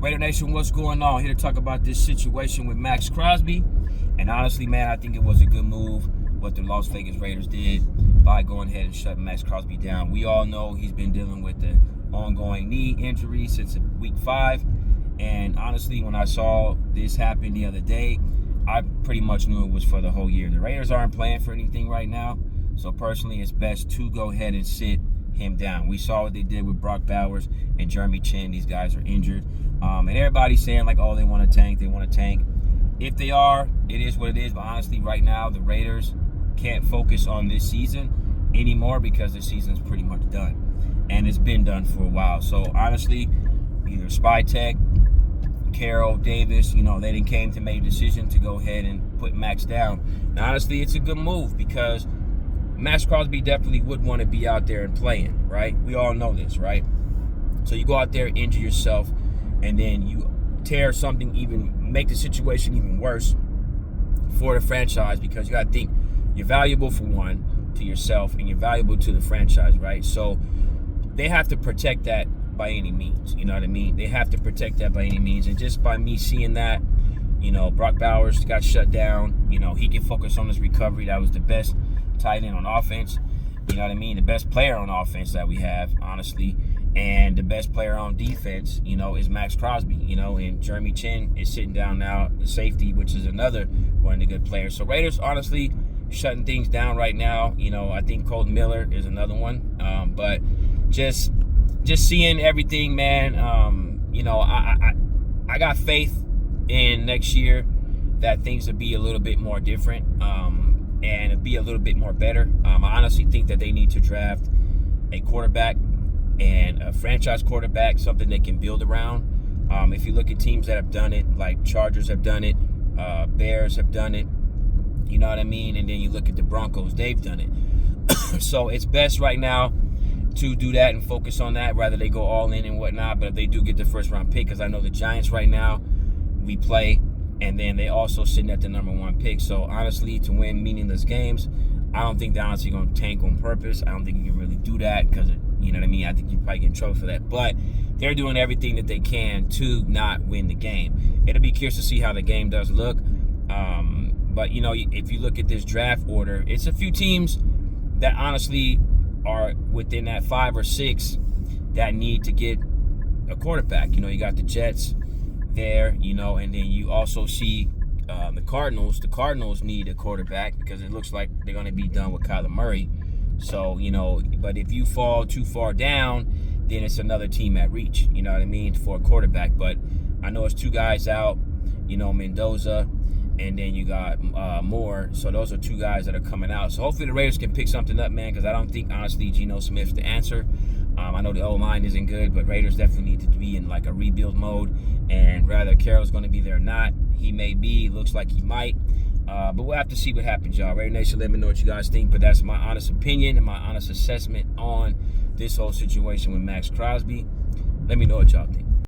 Raider Nation, what's going on? Here to talk about this situation with Maxx Crosby. And honestly, man, I think it was a good move what the Las Vegas Raiders did by going ahead and shutting Maxx Crosby down. We all know he's been dealing with the ongoing knee injury since week 5. And honestly, when I saw this happen the other day, I pretty much knew it was for the whole year. The Raiders aren't playing for anything right now. So personally, it's best to go ahead and sit him down. We saw what they did with Brock Bowers and Jeremy Chin. These guys are injured. And everybody's saying like, oh, they want to tank. They want to tank. If they are, it is what it is. But honestly, right now, the Raiders can't focus on this season anymore because the season's pretty much done. And it's been done for a while. So honestly, either Spytek, Carroll, Davis, they didn't came to make a decision to go ahead and put Max down. Now, honestly, it's a good move because Maxx Crosby definitely would want to be out there and playing, right? We all know this, right? So you go out there, injure yourself, and then you tear something, make the situation even worse for the franchise, because you got to think you're valuable for one to yourself and you're valuable to the franchise, right? So they have to protect that by any means, you know what I mean? They have to protect that by any means. And just by me seeing that, Brock Bowers got shut down, he can focus on his recovery. That was the best tight end on offense, you know what I mean? The best player on offense that we have, honestly. And the best player on defense, is Maxx Crosby, and Jeremy Chin is sitting down now, the safety, which is another one of the good players. So Raiders, honestly, shutting things down right now. I think Colton Miller is another one. But just seeing everything, man, I got faith in next year that things will be a little bit more different and it'll be a little bit more better. I honestly think that they need to draft a quarterback and a franchise quarterback, something they can build around. If you look at teams that have done it, like Chargers have done it, Bears have done it, you know what I mean? And then you look at the Broncos, they've done it. So it's best right now to do that and focus on that, rather they go all in and whatnot. But if they do get the first round pick, because I know the Giants right now, we play, and then they also sitting at the number 1 pick. So honestly, to win meaningless games, I don't think they're honestly going to tank on purpose. I don't think you can really do that because, you know what I mean? I think you probably get in trouble for that. But they're doing everything that they can to not win the game. It'll be curious to see how the game does look. But, if you look at this draft order, it's a few teams that honestly are within that 5 or 6 that need to get a quarterback. You got the Jets there, and then you also see the Cardinals. The Cardinals need a quarterback because it looks like they're going to be done with Kyler Murray. So, but if you fall too far down, then it's another team at reach, you know what I mean, for a quarterback. But I know it's 2 guys out, Mendoza, and then you got Moore. So those are 2 guys that are coming out. So hopefully the Raiders can pick something up, man, because I don't think, honestly, Geno Smith's the answer. I know the O-line isn't good, but Raiders definitely need to be in like a rebuild mode. And rather Carroll's going to be there or not, he may be, looks like he might. But we'll have to see what happens, y'all. Raider Nation, let me know what you guys think. But that's my honest opinion and my honest assessment on this whole situation with Maxx Crosby. Let me know what y'all think.